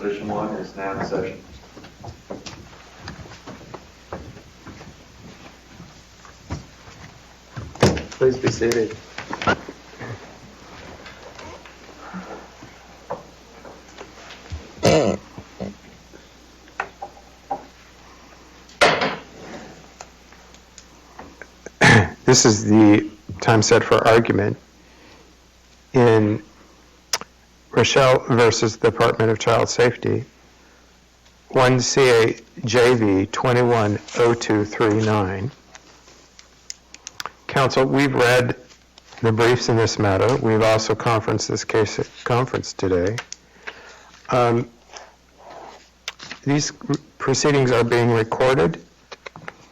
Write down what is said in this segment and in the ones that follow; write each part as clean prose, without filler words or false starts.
Position 1 is now in session. Please be seated. This is the time set for argument in Raeschelle versus Department of Child Safety, 1CA JV21 0239. Counsel, we've read the briefs in this matter. We've also conferenced this case at conference today. These proceedings are being recorded,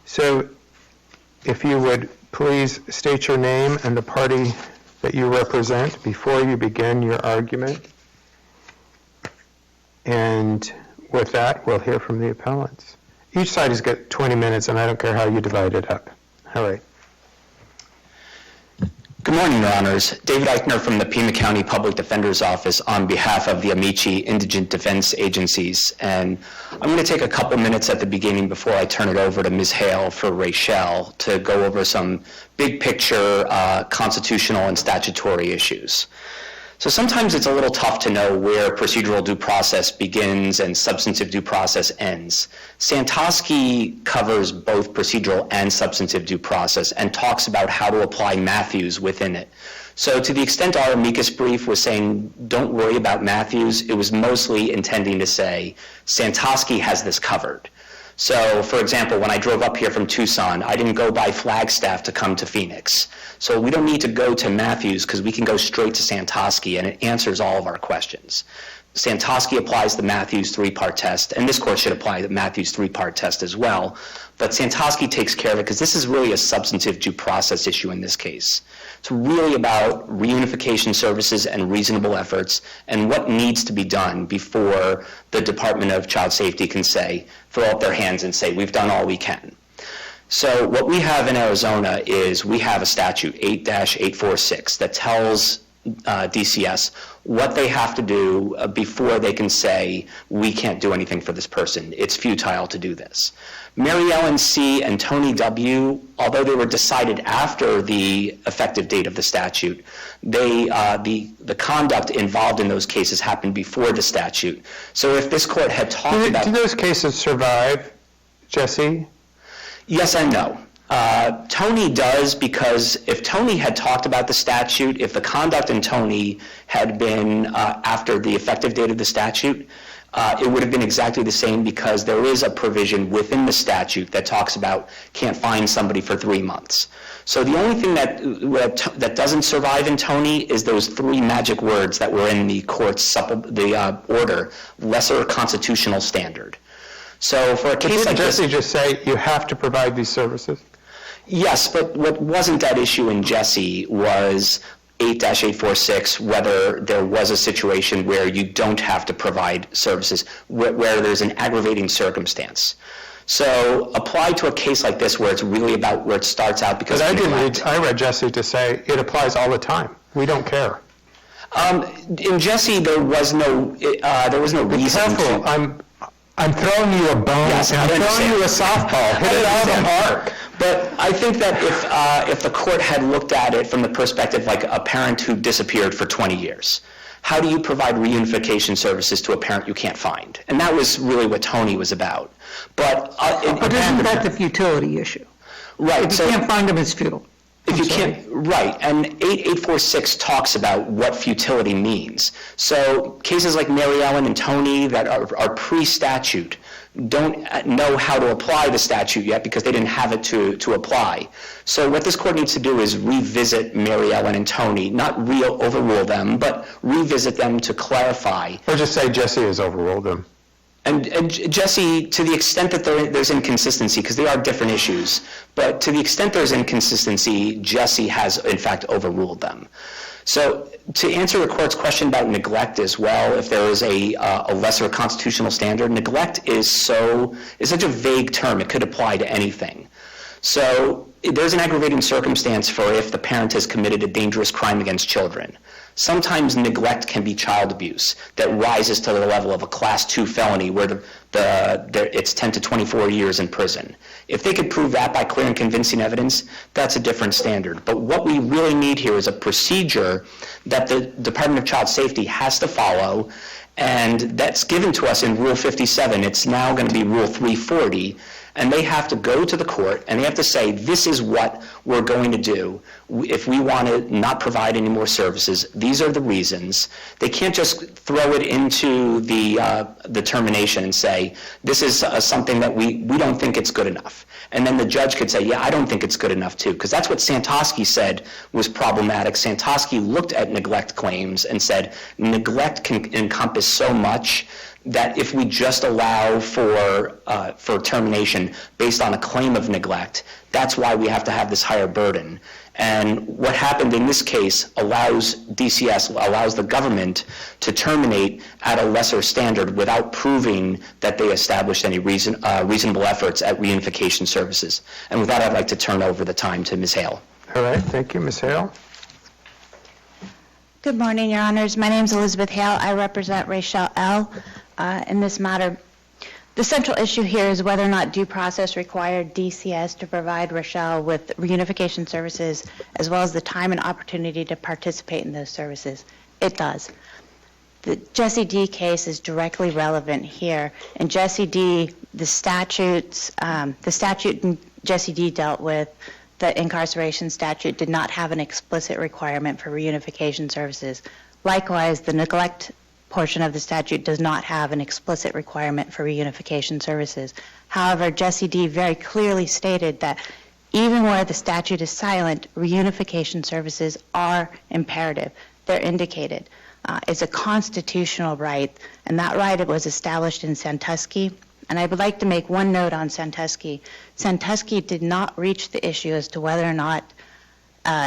so if you would please state your name and the party that you represent before you begin your argument. And with that, we'll hear from the appellants. Each side has got 20 minutes, and I don't care how you divide it up. All right. Good morning, Your Honors. David Eichner from the Pima County Public Defender's Office on behalf of the Amici Indigent Defense Agencies. And I'm going to take a couple minutes at the beginning before I turn it over to Ms. Hale for Raeschelle to go over some big picture constitutional and statutory issues. So sometimes it's a little tough to know where procedural due process begins and substantive due process ends. Santosky covers both procedural and substantive due process and talks about how to apply Matthews within it. So to the extent our amicus brief was saying, don't worry about Matthews, it was mostly intending to say, Santosky has this covered. So, for example, when I drove up here from Tucson, I didn't go by Flagstaff to come to Phoenix. So we don't need to go to Matthews because we can go straight to Santosky and it answers all of our questions. Santosky applies the Matthews three-part test, and this court should apply the Matthews three-part test as well. But Santosky takes care of it because this is really a substantive due process issue in this case. It's really about reunification services and reasonable efforts and what needs to be done before the Department of Child Safety can say, throw up their hands and say, we've done all we can. So what we have in Arizona is we have a statute, 8-846, that tells DCS what they have to do before they can say, we can't do anything for this person. It's futile to do this. Mary Ellen C. and Tony W., although they were decided after the effective date of the statute, the conduct involved in those cases happened before the statute. So if this court had talked about... Do those cases survive, Jesse? Yes and no. Tony does, because if Tony had talked about the statute, if the conduct in Tony had been after the effective date of the statute, it would have been exactly the same because there is a provision within the statute that talks about can't fine somebody for 3 months. So the only thing that doesn't survive in Tony is those 3 magic words that were in the court's order, lesser constitutional standard. So for a case like this... Didn't Jesse just say you have to provide these services? Yes, but what wasn't at issue in Jesse was 8-846, whether there was a situation where you don't have to provide services, where there's an aggravating circumstance. So applied to a case like this where it's really about where it starts out because I read Jesse to say it applies all the time. We don't care. In Jesse, there was no reason to... I'm throwing you a bone, yes, and I'm throwing you a softball. Hit it out of the park. But I think that if the court had looked at it from the perspective like a parent who disappeared for 20 years, how do you provide reunification services to a parent you can't find? And that was really what Tony was about. But isn't that the futility issue? Right. If you can't find them, it's futile. If you can't, right, and 8-846 talks about what futility means. So cases like Mary Ellen and Tony that are pre-statute don't know how to apply the statute yet because they didn't have it to apply. So what this court needs to do is revisit Mary Ellen and Tony, not overrule them, but revisit them to clarify. Or just say Jesse has overruled them. And Jesse, to the extent that there's inconsistency, because they are different issues, but to the extent there's inconsistency, Jesse has, in fact, overruled them. So to answer the court's question about neglect as well, if there is a lesser constitutional standard, neglect is such a vague term. It could apply to anything. So there's an aggravating circumstance for if the parent has committed a dangerous crime against children. Sometimes neglect can be child abuse that rises to the level of a Class 2 felony where it's 10 to 24 years in prison. If they could prove that by clear and convincing evidence, that's a different standard. But what we really need here is a procedure that the Department of Child Safety has to follow, and that's given to us in Rule 57. It's now going to be Rule 340, and they have to go to the court and they have to say, this is what we're going to do. If we want to not provide any more services, these are the reasons. They can't just throw it into the termination and say, this is something that we don't think it's good enough. And then the judge could say, yeah, I don't think it's good enough too, because that's what Santosky said was problematic. Santosky looked at neglect claims and said, neglect can encompass so much that if we just allow for termination based on a claim of neglect, that's why we have to have this higher burden. And what happened in this case allows the government to terminate at a lesser standard without proving that they established any reasonable efforts at reunification services. And with that, I'd like to turn over the time to Ms. Hale. All right, thank you, Ms. Hale. Good morning, Your Honors. My name is Elizabeth Hale. I represent Raeschelle L. In this matter. The central issue here is whether or not due process required DCS to provide Raeschelle with reunification services as well as the time and opportunity to participate in those services. It does. The Jesse D case is directly relevant here. In Jesse D, the statute in Jesse D dealt with the incarceration statute did not have an explicit requirement for reunification services. Likewise, the neglect portion of the statute does not have an explicit requirement for reunification services. However, Jesse D very clearly stated that even where the statute is silent, reunification services are imperative. They're indicated. It's a constitutional right, and that right was established in Santosky. And I would like to make one note on Santosky. Santosky did not reach the issue as to whether or not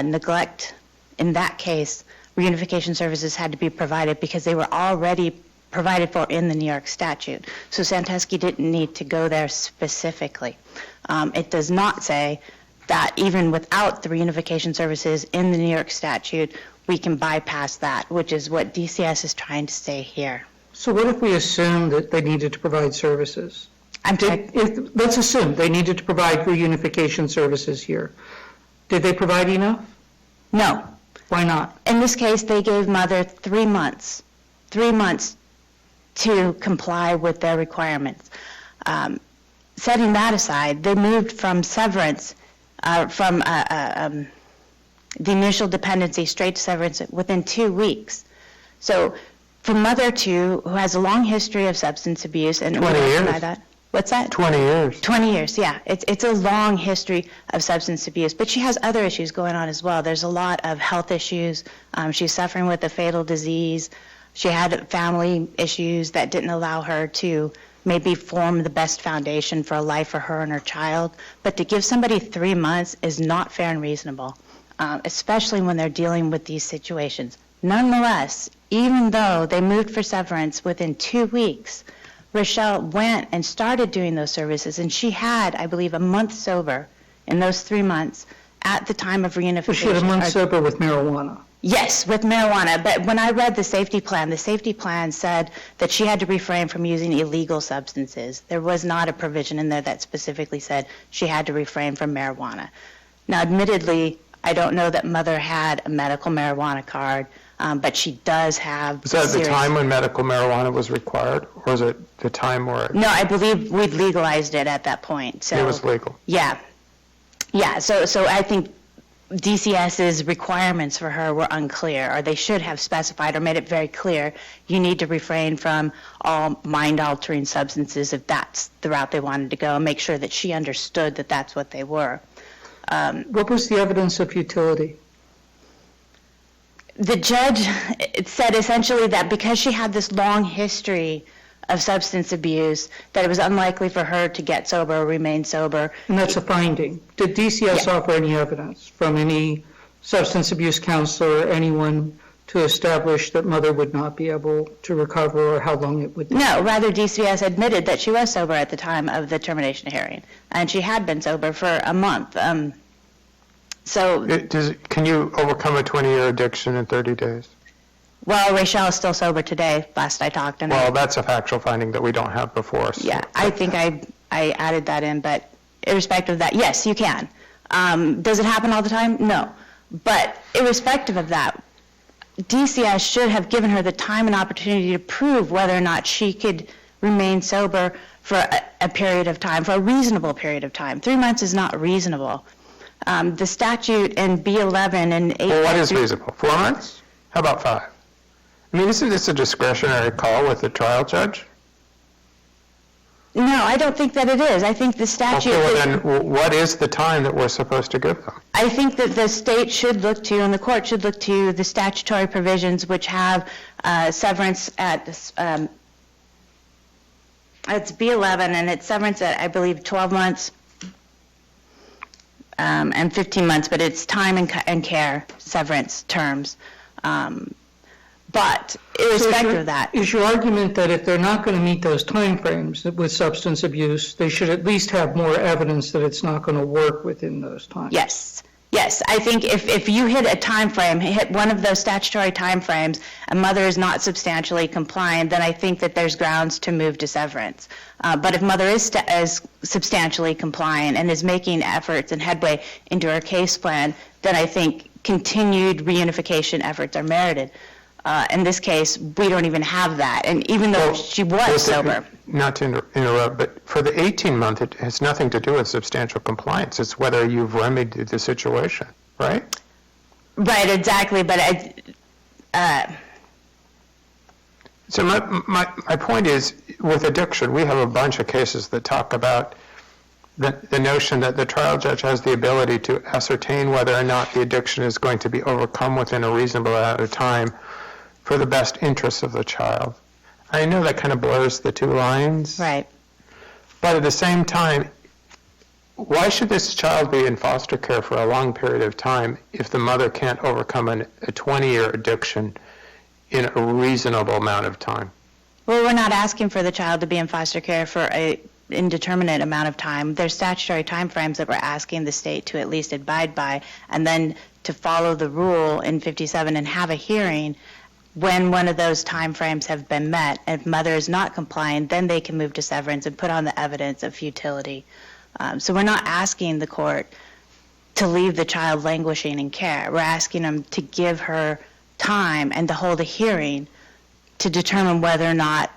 neglect, in that case, reunification services had to be provided because they were already provided for in the New York statute. So Santosky didn't need to go there specifically. It does not say that even without the reunification services in the New York statute, we can bypass that, which is what DCS is trying to say here. So what if we assume that they needed to provide services? Let's assume they needed to provide reunification services here. Did they provide enough? No. Why not? In this case, they gave mother 3 months to comply with their requirements. Setting that aside, they moved from severance, from the initial dependency straight to severance within 2 weeks. So for mother who has a long history of substance abuse, and 20 years. That. What's that? 20 years. 20 years, yeah. It's a long history of substance abuse, but she has other issues going on as well. There's a lot of health issues. She's suffering with a fatal disease. She had family issues that didn't allow her to maybe form the best foundation for a life for her and her child. But to give somebody 3 months is not fair and reasonable, especially when they're dealing with these situations. Nonetheless, even though they moved for severance within 2 weeks, Raeschelle went and started doing those services, and she had, I believe, a month sober in those 3 months at the time of reunification. So she had a month sober with marijuana? Yes, with marijuana. But when I read the safety plan said that she had to refrain from using illegal substances. There was not a provision in there that specifically said she had to refrain from marijuana. Now, admittedly, I don't know that mother had a medical marijuana card, but she does have. Was that the time when medical marijuana was required, or was it the time where? No, I believe we'd legalized it at that point. So it was legal. Yeah. So I think DCS's requirements for her were unclear, or they should have specified or made it very clear, you need to refrain from all mind-altering substances if that's the route they wanted to go, and make sure that she understood that that's what they were. What was the evidence of futility? The judge said essentially that because she had this long history of substance abuse, that it was unlikely for her to get sober or remain sober. And that's a finding. Did DCS offer any evidence from any substance abuse counselor or anyone to establish that mother would not be able to recover or how long it would take? No, rather DCS admitted that she was sober at the time of the termination hearing, and she had been sober for a month. Can you overcome a 20-year addiction in 30 days? Well, Raeschelle is still sober today, last I talked, and Well, that's a factual finding that we don't have before us. yeah, I think I added that in, but irrespective of that, yes, you can. Does it happen all the time? No. But irrespective of that, DCS should have given her the time and opportunity to prove whether or not she could remain sober for a period of time, for a reasonable period of time. 3 months is not reasonable. The statute in B11 and 8... Well, what is reasonable? 4 months? How about 5? I mean, isn't this a discretionary call with the trial judge? No, I don't think that it is. I think the statute... Okay, well then, what is the time that we're supposed to give them? I think that the state should look to, and the court should look to, the statutory provisions which have severance at, it's B11, and it's severance at, I believe, 12 months and 15 months, but it's time and care severance terms. But irrespective of that... Is your argument that if they're not going to meet those timeframes with substance abuse, they should at least have more evidence that it's not going to work within those times? Yes. Yes, I think if you hit a time frame, hit one of those statutory time frames, a mother is not substantially compliant, then I think that there's grounds to move to severance. But if mother is substantially compliant and is making efforts and headway into her case plan, then I think continued reunification efforts are merited. In this case, we don't even have that, and even though she was sober. Not to interrupt, but for the 18-month, it has nothing to do with substantial compliance. It's whether you've remedied the situation, right? Right, exactly, but So my point is, with addiction, we have a bunch of cases that talk about the notion that the trial judge has the ability to ascertain whether or not the addiction is going to be overcome within a reasonable amount of time for the best interests of the child. I know that kind of blurs the two lines. right. But at the same time, why should this child be in foster care for a long period of time if the mother can't overcome a 20-year addiction in a reasonable amount of time? Well, we're not asking for the child to be in foster care for a indeterminate amount of time. There's statutory timeframes that we're asking the state to at least abide by, and then to follow the rule in 57 and have a hearing when one of those timeframes have been met. If mother is not compliant, then they can move to severance and put on the evidence of futility. So we're not asking the court to leave the child languishing in care. We're asking them to give her time and to hold a hearing to determine whether or not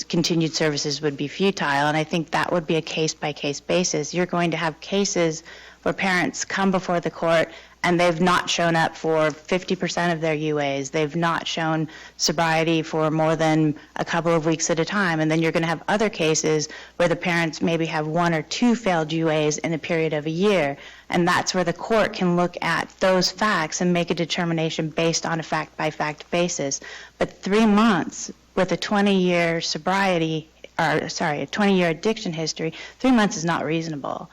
continued services would be futile. And I think that would be a case-by-case basis. You're going to have cases where parents come before the court and they've not shown up for 50% of their UAs. They've not shown sobriety for more than a couple of weeks at a time. And then you're going to have other cases where the parents maybe have 1 or 2 failed UAs in a period of a year. And that's where the court can look at those facts and make a determination based on a fact-by-fact basis. But 3 months with a 20-year a 20-year addiction history, 3 months is not reasonable.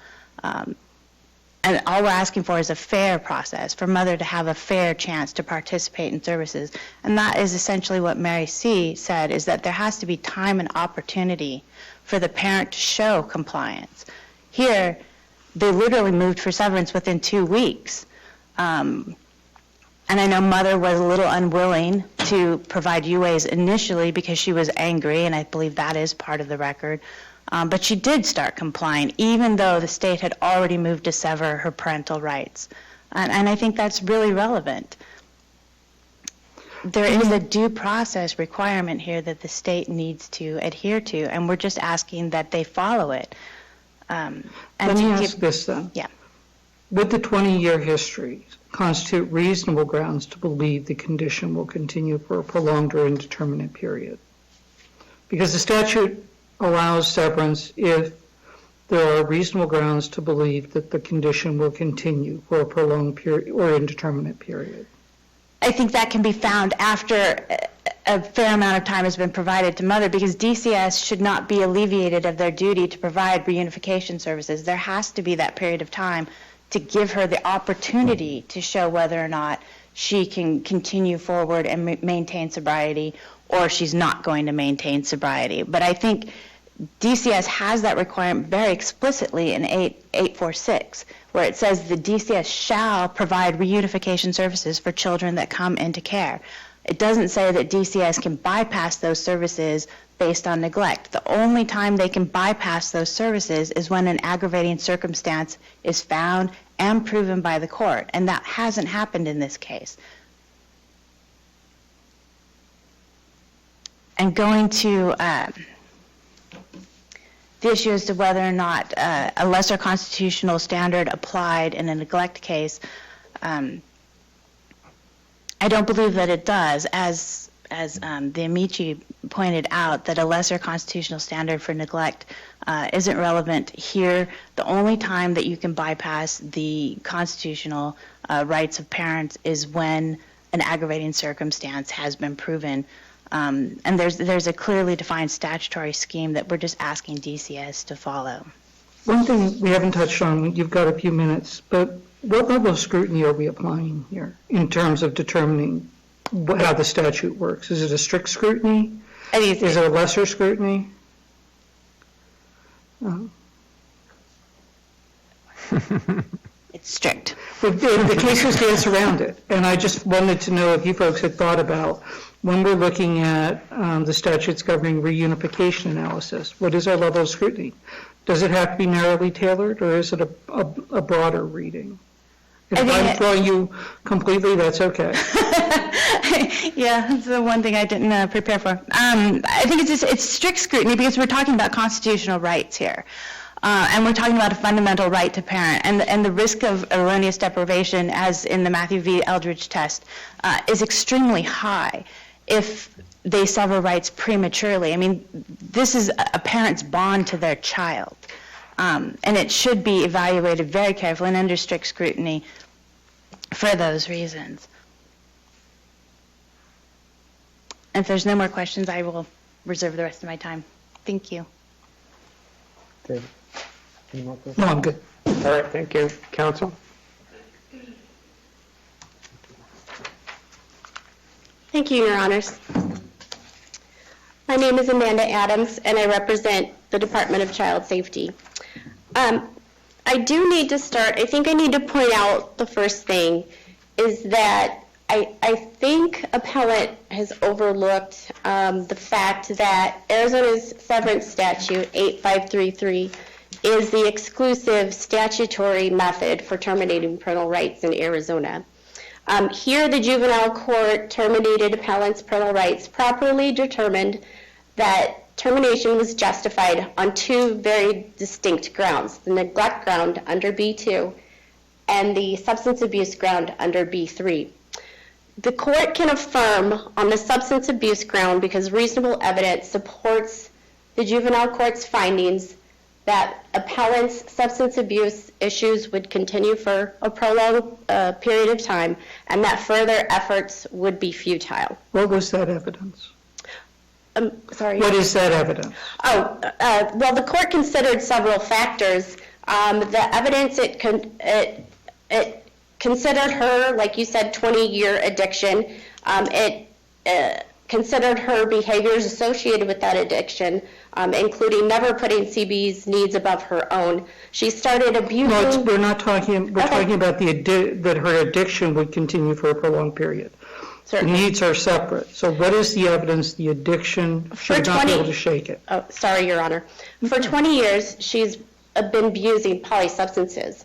And all we're asking for is a fair process, for mother to have a fair chance to participate in services. And that is essentially what Mary C. said, is that there has to be time and opportunity for the parent to show compliance. Here, they literally moved for severance within 2 weeks. And I know mother was a little unwilling to provide UAs initially because she was angry, and I believe that is part of the record. But she did start complying, even though the state had already moved to sever her parental rights. And I think that's really relevant. There is a due process requirement here that the state needs to adhere to, and we're just asking that they follow it. Let me ask this then. Yeah. Would the 20-year history constitute reasonable grounds to believe the condition will continue for a prolonged or indeterminate period? Because the statute allows severance if there are reasonable grounds to believe that the condition will continue for a prolonged period or indeterminate period. I think that can be found after a fair amount of time has been provided to mother, because DCS should not be alleviated of their duty to provide reunification services. There has to be that period of time to give her the opportunity to show whether or not she can continue forward and maintain sobriety, or she's not going to maintain sobriety. But I think DCS has that requirement very explicitly in 846, where it says the DCS shall provide reunification services for children that come into care. It doesn't say that DCS can bypass those services based on neglect. The only time they can bypass those services is when an aggravating circumstance is found and proven by the court, and that hasn't happened in this case. And going to the issue as to whether or not a lesser constitutional standard applied in a neglect case, I don't believe that it does. As the Amici pointed out, that a lesser constitutional standard for neglect isn't relevant here. The only time that you can bypass the constitutional rights of parents is when an aggravating circumstance has been proven. And there's a clearly defined statutory scheme that we're just asking DCS to follow. One thing we haven't touched on, you've got a few minutes, but what level of scrutiny are we applying here in terms of determining how the statute works? Is it a strict scrutiny? Is it a lesser scrutiny? It's strict. The cases dance around it, and I just wanted to know if you folks had thought about, when we're looking at the statutes governing reunification analysis, what is our level of scrutiny? Does it have to be narrowly tailored, or is it a broader reading? If I'm throwing you completely, that's okay. Yeah, that's the one thing I didn't prepare for. I think it's strict scrutiny because we're talking about constitutional rights here. And we're talking about a fundamental right to parent. And the risk of erroneous deprivation, as in the Matthew v. Eldridge test, is extremely high if they sever rights prematurely. I mean, this is a parent's bond to their child. And it should be evaluated very carefully and under strict scrutiny for those reasons. And if there's no more questions, I will reserve the rest of my time. Thank you. David, any more questions? No, I'm good. All right, thank you. Counsel? Thank you, Your Honors. My name is Amanda Adams, and I represent the Department of Child Safety. I do need to start, I think I need to point out the first thing is that I think appellant has overlooked the fact that Arizona's severance statute 8533 is the exclusive statutory method for terminating parental rights in Arizona. Here, the juvenile court terminated appellant's parental rights, properly determined that termination was justified on two very distinct grounds, the neglect ground under B2 and the substance abuse ground under B3. The court can affirm on the substance abuse ground because reasonable evidence supports the juvenile court's findings that appellant's substance abuse issues would continue for a prolonged period of time and that further efforts would be futile. What was that evidence? Sorry. What is that evidence? Well, the court considered several factors. The evidence, it considered her, like you said, 20-year addiction. It considered her behaviors associated with that addiction, including never putting CB's needs above her own. She started abusing... No, we're not talking, we're talking about that her addiction would continue for a prolonged period. Certainly. The needs are separate. So what is the evidence the addiction should not be able to shake it? Oh, sorry, Your Honor. For 20 years, she's been abusing polysubstances.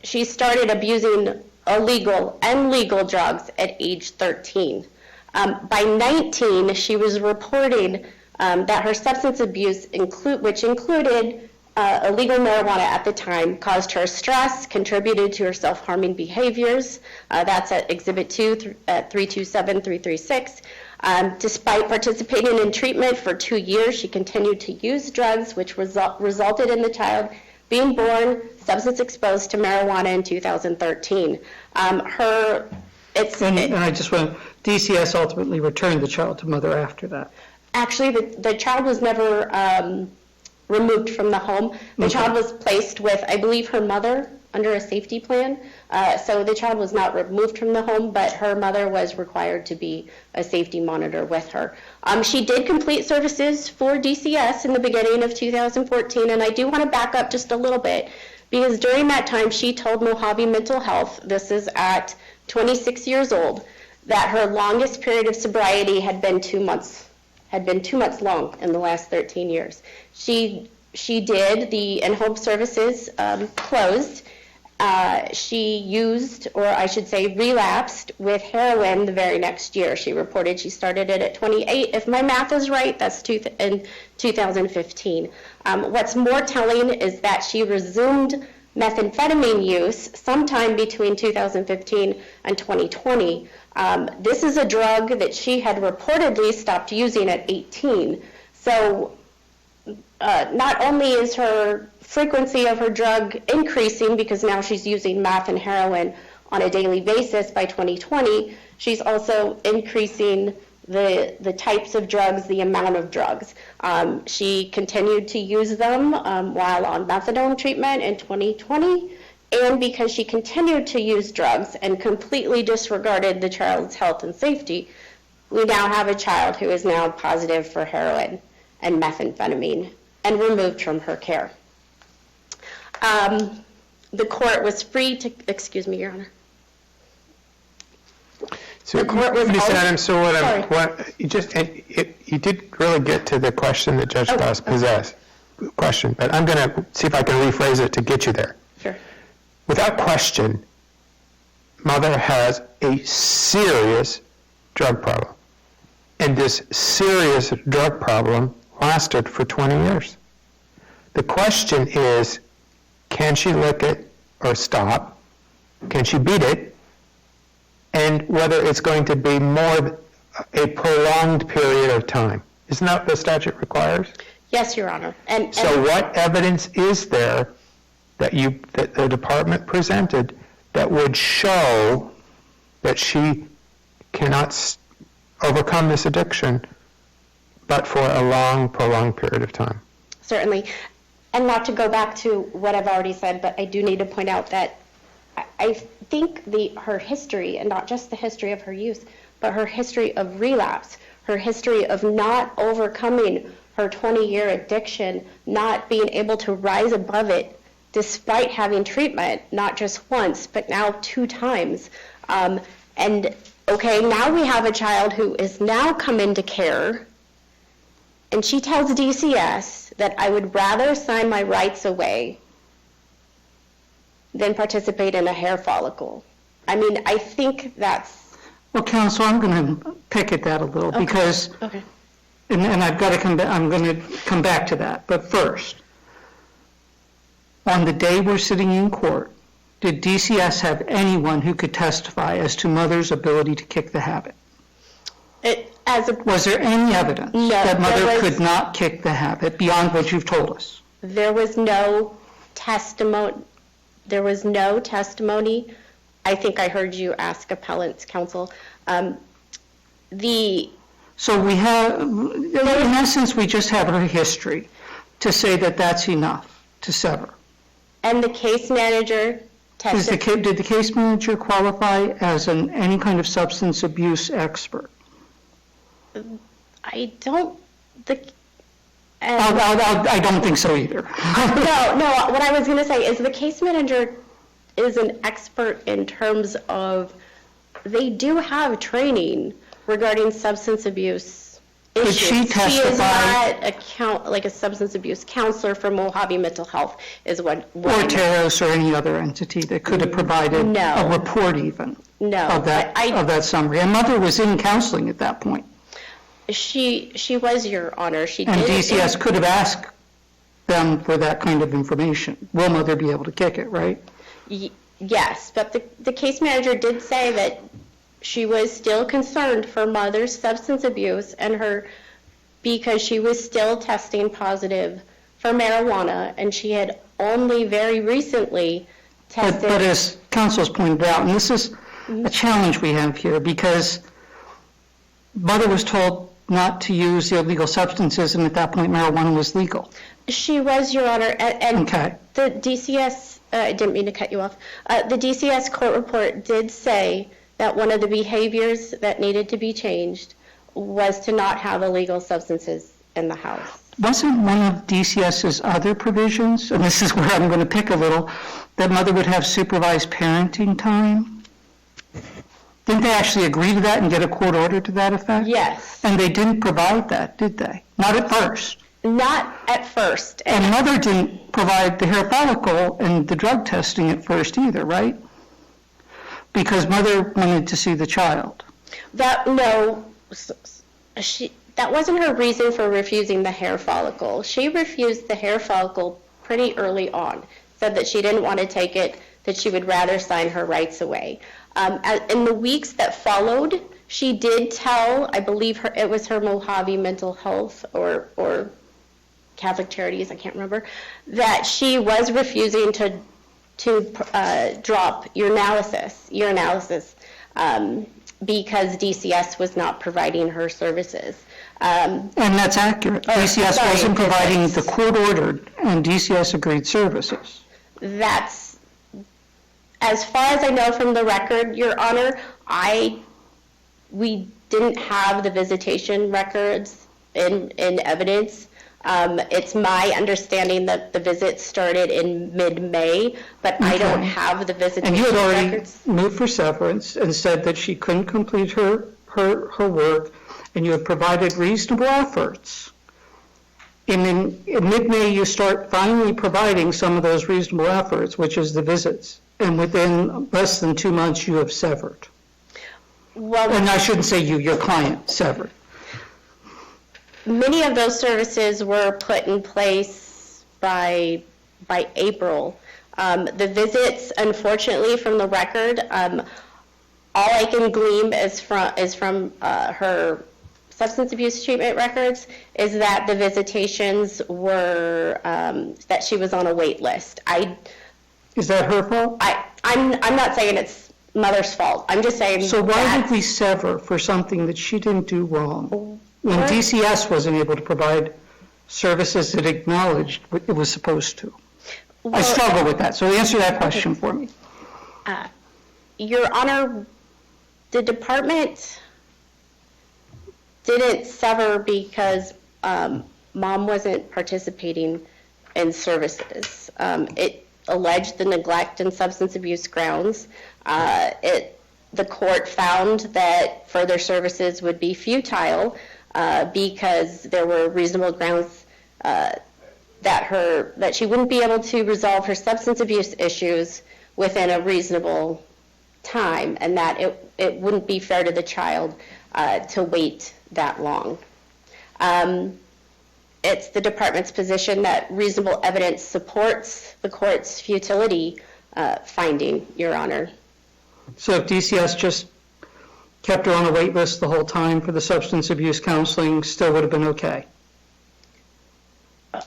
She started abusing illegal and legal drugs at age 13. By 19, she was reporting that her substance abuse, which included illegal marijuana at the time, caused her stress, contributed to her self-harming behaviors. That's at Exhibit 2 at 327, 336. Despite participating in treatment for 2 years, she continued to use drugs, which resulted in the child being born substance exposed to marijuana in 2013. And I just want, DCS ultimately returned the child to mother after that. Actually, the child was never removed from the home. The child was placed with, I believe, her mother under a safety plan. So the child was not removed from the home, but her mother was required to be a safety monitor with her. She did complete services for DCS in the beginning of 2014, and I do want to back up just a little bit, because during that time she told Mojave Mental Health, this is at 26 years old, that her longest period of sobriety had been 2 months, long in the last 13 years. She did, the in-home services closed. She used, or I should say relapsed, with heroin the very next year. She reported she started it at 28. If my math is right, that's in 2015. What's more telling is that she resumed methamphetamine use sometime between 2015 and 2020. This is a drug that she had reportedly stopped using at 18. So not only is her frequency of her drug increasing because now she's using meth and heroin on a daily basis by 2020, she's also increasing the types of drugs, the amount of drugs. She continued to use them while on methadone treatment in 2020, and because she continued to use drugs and completely disregarded the child's health and safety, we now have a child who is now positive for heroin and methamphetamine and removed from her care. The court was free to, excuse me, Your Honor. So, The court was Ms. also- Adams, so Sorry. you did really get to the question that Judge Voss possessed, but I'm going to see if I can rephrase it to get you there. Sure. Without question, mother has a serious drug problem. And this serious drug problem lasted for 20 years. The question is, can she lick it or stop? Can she beat it? And whether it's going to be more a prolonged period of time. Isn't that what the statute requires? Yes, Your Honor. And So what evidence is there that the department presented that would show that she cannot overcome this addiction but for a long, prolonged period of time? certainly. And not to go back to what I've already said, but I do need to point out that I think her history, and not just the history of her use, but her history of relapse, her history of not overcoming her 20-year addiction, not being able to rise above it despite having treatment, not just once, but now 2 times. And okay, now we have a child who is now come into care, and she tells DCS that I would rather sign my rights away than participate in a hair follicle. I mean, I think that's... Well, counsel, I'm going to pick at that a little because, Okay. and I've got to come back, I'm going to come back to that. But first, on the day we're sitting in court, did DCS have anyone who could testify as to mother's ability to kick the habit? Was there any evidence that mother could not kick the habit beyond what you've told us? There was no testimony. I think I heard you ask appellant's counsel. So we have, in essence, we just have her history to say that that's enough to sever. And the case manager testified. Did the case manager qualify as any kind of substance abuse expert? I don't... I don't think so either. No, what I was going to say is the case manager is an expert in terms of, they do have training regarding substance abuse issues. Could she testify? She is not like a substance abuse counselor for Mojave Mental Health, is what Or Teros or any other entity that could have provided a report even of that summary. And mother was in counseling at that point. She was, Your Honor. She And did. DCS could have asked them for that kind of information. Will mother be able to kick it, right? Yes, but the case manager did say that she was still concerned for mother's substance abuse and because she was still testing positive for marijuana, and she had only very recently tested. But as counsel's pointed out, and this is a challenge we have here, because mother was told not to use the illegal substances, and at that point marijuana was legal. She was, Your Honor, and Okay. the DCS, I didn't mean to cut you off, the DCS court report did say that one of the behaviors that needed to be changed was to not have illegal substances in the house. Wasn't one of DCS's other provisions, and this is where I'm going to pick a little, that mother would have supervised parenting time? Didn't they actually agree to that and get a court order to that effect? Yes, And they didn't provide that, did they? Not at first. not at first. And Mother didn't provide the hair follicle and the drug testing at first either, right? Because Mother wanted to see the child. That wasn't her reason for refusing the hair follicle. She refused the hair follicle pretty early on, said that she didn't want to take it, that she would rather sign her rights away. In the weeks that followed, she did tell, I believe it was her Mojave Mental Health or Catholic Charities, I can't remember, that she was refusing to drop urinalysis because DCS was not providing her services. And that's accurate. DCS sorry, wasn't providing the visits. court-ordered and DCS agreed services. That's, as far as I know from the record, Your Honor, we didn't have the visitation records in evidence. It's my understanding that the visit started in mid-May, but I don't have the visitation And you had already records. moved for severance and said that she couldn't complete her work, and you had provided reasonable efforts. And in mid-May, you start finally providing some of those reasonable efforts, which is the visits. And within less than 2 months, you have severed. Well, And I shouldn't say you, your client severed. many of those services were put in place by April. The visits, unfortunately, from the record, all I can glean is from her substance abuse treatment records, is that the visitations were, that she was on a wait list. Is that her fault? I'm not saying it's Mother's fault. I'm just saying So why that did we sever for something that she didn't do wrong? When What? DCS wasn't able to provide services that acknowledged what it was supposed to. I Well, struggle with that, so answer that question for me. Your Honor, the department didn't sever because Mom wasn't participating in services. It alleged the neglect and substance abuse grounds. The court found that further services would be futile because there were reasonable grounds that she wouldn't be able to resolve her substance abuse issues within a reasonable time, and that it wouldn't be fair to the child to wait that long. It's the department's position that reasonable evidence supports the court's futility finding, Your Honor. So if DCS just kept her on a wait list the whole time for the substance abuse counseling, still would have been okay?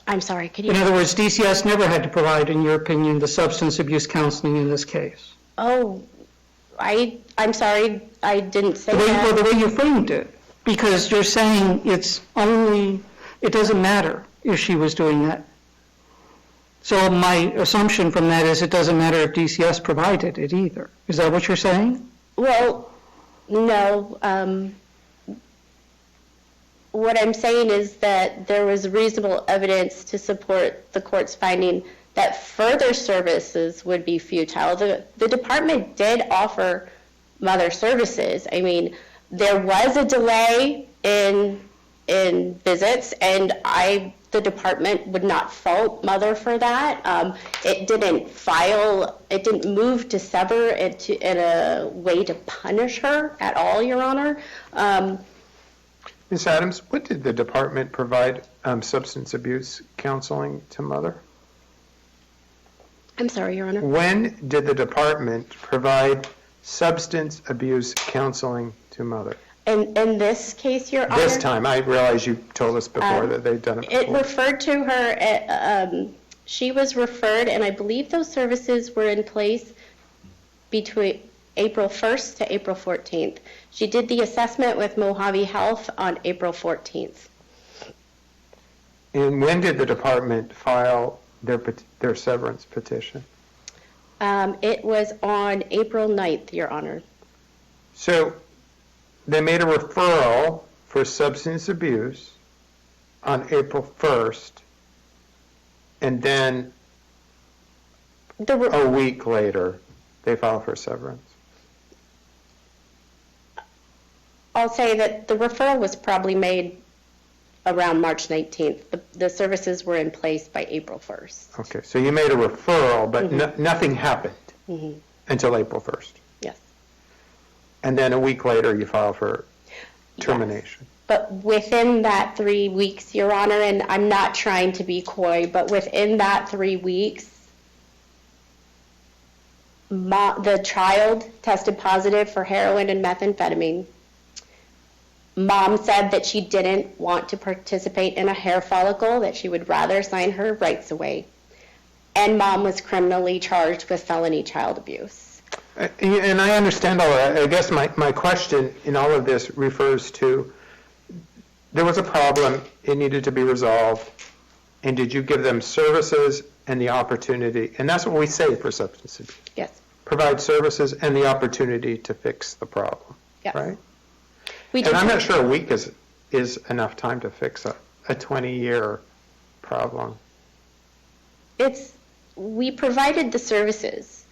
I'm sorry, could you? In other words, DCS never had to provide, in your opinion, the substance abuse counseling in this case? Oh, I'm sorry, I didn't say Well, that. the way you framed it, because you're saying it doesn't matter if she was doing that. So my assumption from that is it doesn't matter if DCS provided it either. Is that what you're saying? Well, no. What I'm saying is that there was reasonable evidence to support the court's finding that further services would be futile. The department did offer Mother services. I mean, there was a delay in visits, and the department would not fault Mother for that. It didn't move to sever it in a way to punish her at all, Your Honor. Ms. Adams, what did the department provide substance abuse counseling to Mother? I'm sorry, Your Honor. When did the department provide substance abuse counseling to Mother? In this case, Your Honor. This time, I realize you told us before that they'd done it It before. referred to her, she was referred, and I believe those services were in place between April 1st to April 14th. She did the assessment with Mojave Health on April 14th. And when did the department file their severance petition? It was on April 9th, Your Honor. So they made a referral for substance abuse on April 1st, and then a week later, they filed for severance. I'll say that the referral was probably made around March 19th. The services were in place by April 1st. Okay, so you made a referral, but nothing happened until April 1st. Yes. And then a week later, you file for termination. But within that 3 weeks, Your Honor, and I'm not trying to be coy, but within that 3 weeks, the child tested positive for heroin and methamphetamine. Mom said that she didn't want to participate in a hair follicle, that she would rather sign her rights away. And Mom was criminally charged with felony child abuse. And I understand all that. I guess my question in all of this refers to, there was a problem, it needed to be resolved, and did you give them services and the opportunity, and that's what we say for substance abuse. Yes. Provide services and the opportunity to fix the problem, Yes. right? We And did. I'm not sure a week is enough time to fix a 20-year problem. We provided the services.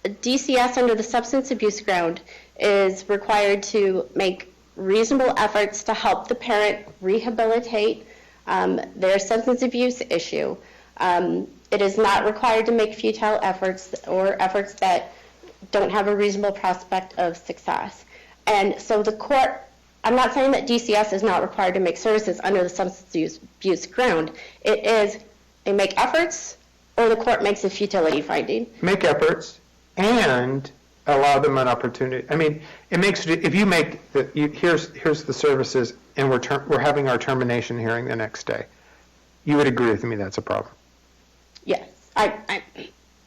DCS under the substance abuse ground is required to make reasonable efforts to help the parent rehabilitate their substance abuse issue. It is not required to make futile efforts or efforts that don't have a reasonable prospect of success. And so the court, I'm not saying that DCS is not required to make services under the substance abuse ground. It is, they make efforts or the court makes a futility finding. Make efforts and allow them an opportunity. I mean, it makes, if you make, here's the services and we're having our termination hearing the next day, you would agree with me that's a problem? Yes,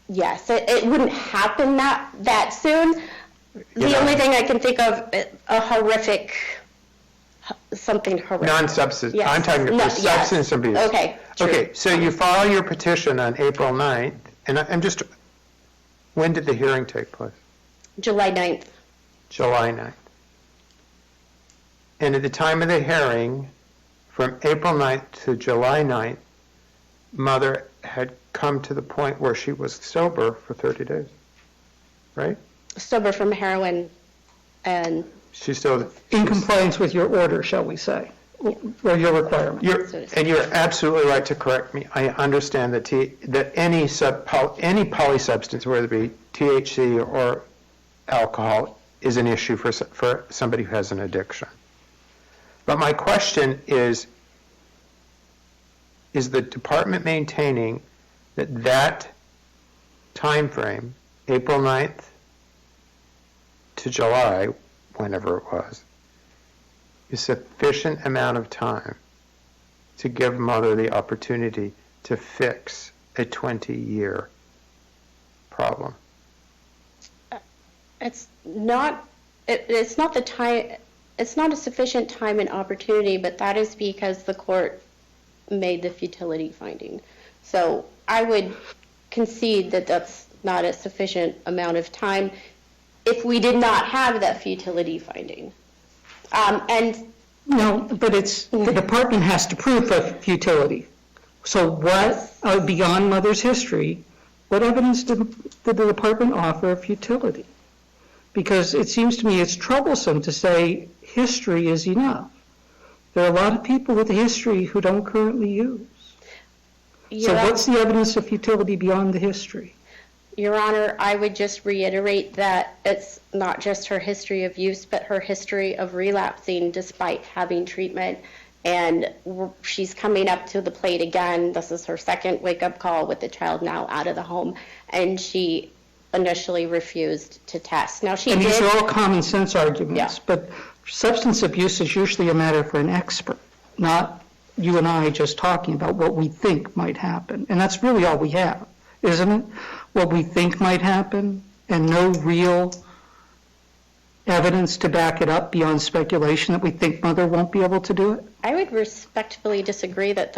yes, it wouldn't happen that soon. The only thing I can think of, something horrific. Non-substance, Yes. I'm talking about Yes. substance abuse. Okay, true. Okay, so you file your petition on April 9th, and I'm just, when did the hearing take place? July 9th. July 9th. And at the time of the hearing, from April 9th to July 9th, mother had come to the point where she was sober for 30 days, right? Sober from heroin and She's still... In compliance with your order, shall we say, or your requirement. And you're absolutely right to correct me. I understand that any polysubstance, whether it be THC or alcohol, is an issue for somebody who has an addiction. But my question is the department maintaining that time frame, April 9th to July, whenever it was, is sufficient amount of time to give mother the opportunity to fix a 20-year problem? it's not the time, it's not a sufficient time and opportunity, but that is because the court made the futility finding. So I would concede that that's not a sufficient amount of time if we did not have that futility finding. No, but the department has to prove the futility. So what, beyond mother's history, what evidence did the department offer of futility? Because it seems to me it's troublesome to say history is enough. There are a lot of people with a history who don't currently use. So what's the evidence of futility beyond the history? Your Honor, I would just reiterate that it's not just her history of use, but her history of relapsing despite having treatment. And she's coming up to the plate again. This is her second wake-up call with the child now out of the home. And she initially refused to test. Now, she And did. these are all common sense arguments, Yeah. but substance abuse is usually a matter for an expert, not you and I just talking about what we think might happen. And that's really all we have, isn't it? What we think might happen and no real evidence to back it up beyond speculation that we think mother won't be able to do it? I would respectfully disagree that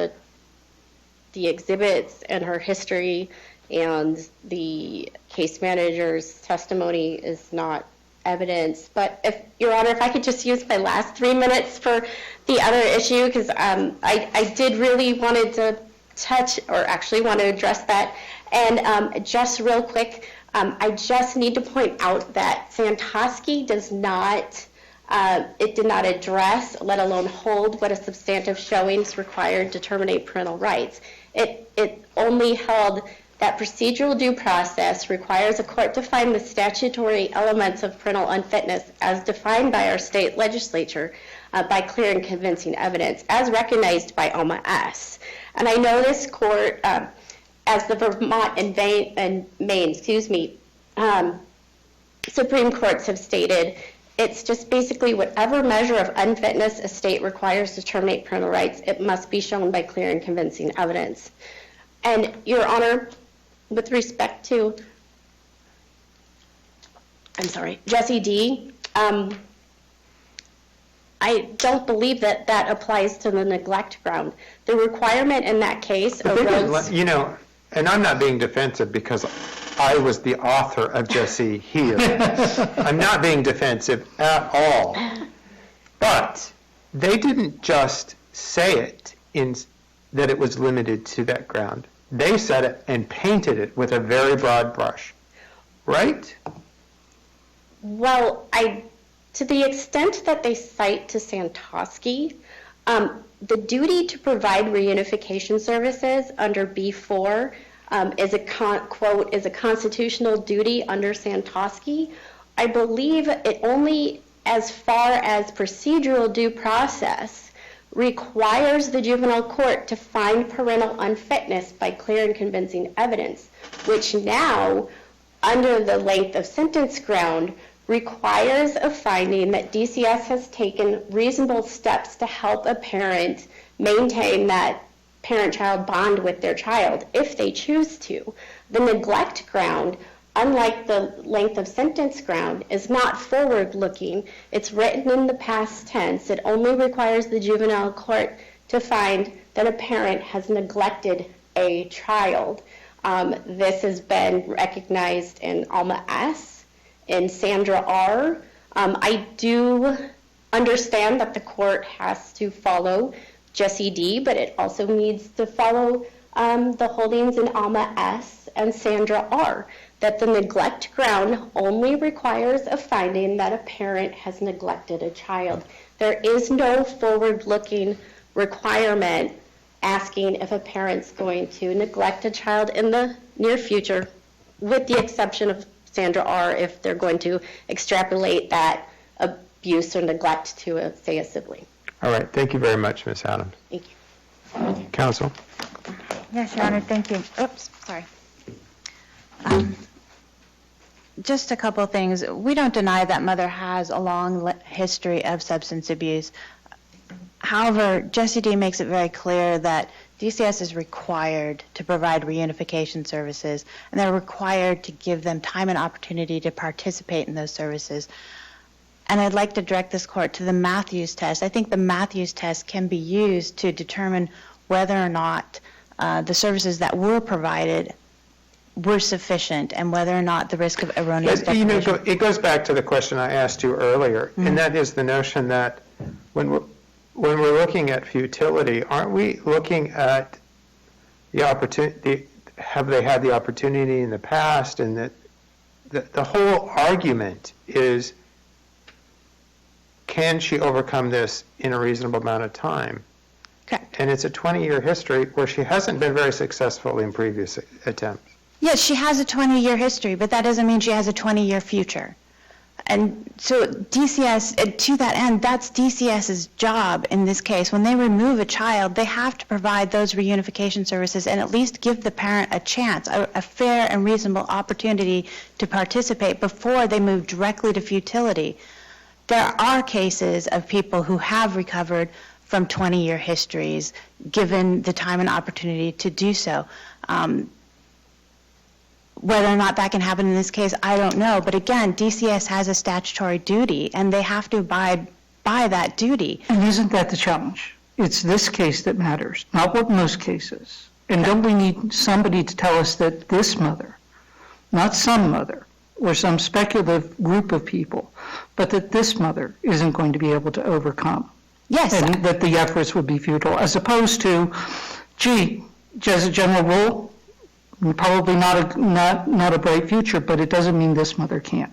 the exhibits and her history and the case manager's testimony is not evidence. But if, Your Honor, if I could just use my last 3 minutes for the other issue, because I did really wanted to touch, or actually want to address that. And just real quick, I just need to point out that Santosky does not, it did not address, let alone hold, what a substantive showing is required to terminate parental rights. It only held that procedural due process requires a court to find the statutory elements of parental unfitness as defined by our state legislature by clear and convincing evidence, as recognized by Alma S. And I know this court, as the Vermont and Maine, Supreme Courts have stated, it's just basically whatever measure of unfitness a state requires to terminate parental rights, it must be shown by clear and convincing evidence. And, Your Honor, with respect to, Jesse D., I don't believe that that applies to the neglect ground. The requirement in that case arose... You know, and I'm not being defensive because I was the author of Jesse here. I'm not being defensive at all. But they didn't just say it that it was limited to that ground. They said it and painted it with a very broad brush, right? Well, to the extent that they cite to Santosky, the duty to provide reunification services under B4 is a constitutional duty under Santosky. I believe it only, as far as procedural due process, requires the juvenile court to find parental unfitness by clear and convincing evidence, which now, under the length of sentence ground, requires a finding that DCS has taken reasonable steps to help a parent maintain that parent-child bond with their child, if they choose to. The neglect ground, unlike the length of sentence ground, is not forward-looking. It's written in the past tense. It only requires the juvenile court to find that a parent has neglected a child. This has been recognized in Alma S., in Sandra R. I do understand that the court has to follow Jesse D., but it also needs to follow the holdings in Alma S. and Sandra R., that the neglect ground only requires a finding that a parent has neglected a child. There is no forward-looking requirement asking if a parent's going to neglect a child in the near future, with the exception of Sandra R., if they're going to extrapolate that abuse or neglect to, say, a sibling. All right, thank you very much, Ms. Adams. Thank you. Counsel? Yes, Your Honor, thank you. Oops, sorry. Just a couple of things. We don't deny that mother has a long history of substance abuse. However, Jesse D. makes it very clear that DCS is required to provide reunification services, and they're required to give them time and opportunity to participate in those services. And I'd like to direct this court to the Matthews test. I think the Matthews test can be used to determine whether or not the services that were provided were sufficient and whether or not the risk of erroneous definition. It goes back to the question I asked you earlier, and that is the notion that when we're looking at futility, aren't we looking at the opportunity, have they had the opportunity in the past, and that the whole argument is, can she overcome this in a reasonable amount of time? Correct. And it's a 20-year history where she hasn't been very successful in previous attempts. Yes, she has a 20-year history, but that doesn't mean she has a 20-year future. And so DCS, to that end, that's DCS's job in this case. When they remove a child, they have to provide those reunification services and at least give the parent a chance, a fair and reasonable opportunity to participate before they move directly to futility. There are cases of people who have recovered from 20-year histories, given the time and opportunity to do so. Whether or not that can happen in this case, I don't know. But again, DCS has a statutory duty, and they have to abide by that duty. And isn't that the challenge? It's this case that matters, not what most cases. And don't we need somebody to tell us that this mother, not some mother, or some speculative group of people, but that this mother isn't going to be able to overcome? Yes. And that the efforts would be futile, as opposed to, gee, as a general rule, Probably not a bright future, but it doesn't mean this mother can't.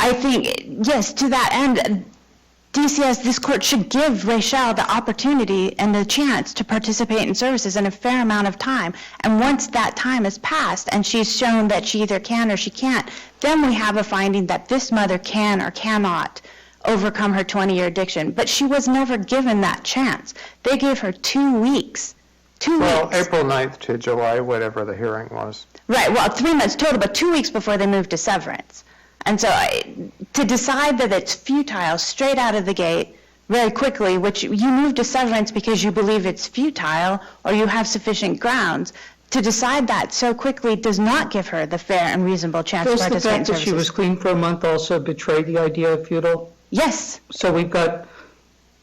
I think, yes, to that end, DCS, this court should give Raeschelle the opportunity and the chance to participate in services in a fair amount of time. And once that time has passed and she's shown that she either can or she can't, then we have a finding that this mother can or cannot overcome her 20-year addiction. But she was never given that chance. They gave her 2 weeks. 2 Well, weeks. April 9th to July, whatever the hearing was. Right, well, 3 months total, but 2 weeks before they moved to severance. And so to decide that it's futile straight out of the gate very quickly, which you move to severance because you believe it's futile or you have sufficient grounds, to decide that so quickly does not give her the fair and reasonable chance to Does the participate in fact that she was services. clean for a month also betray the idea of futile? Yes, So we've got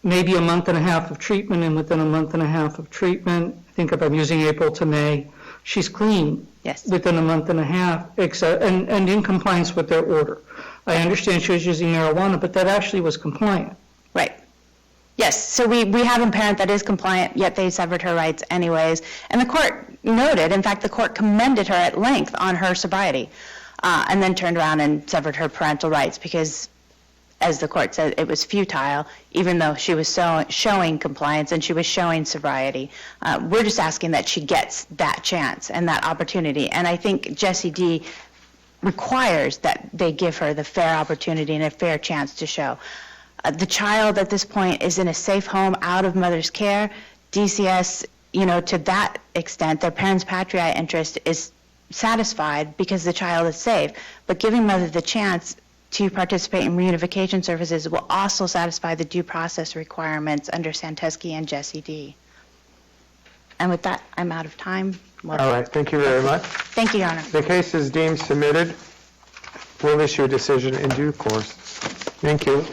maybe a month and a half of treatment, and within a month and a half of treatment, I think if I'm using April to May, she's clean yes. within a month and a half, and in compliance with their order. I understand she was using marijuana, but that actually was compliant. Right. Yes, so we have a parent that is compliant, yet they severed her rights anyways. And the court noted, in fact, the court commended her at length on her sobriety, and then turned around and severed her parental rights because, as the court said, it was futile, even though she was showing compliance and she was showing sobriety. We're just asking that she gets that chance and that opportunity. And I think Jessie D. requires that they give her the fair opportunity and a fair chance to show. The child at this point is in a safe home out of mother's care. DCS, to that extent, their parents' patriae interest is satisfied because the child is safe. But giving mother the chance to participate in reunification services will also satisfy the due process requirements under Santesky and Jessie D. And with that, I'm out of time. All right, thank you very much. Thank you, Your Honor. The case is deemed submitted. We'll issue a decision in due course. Thank you.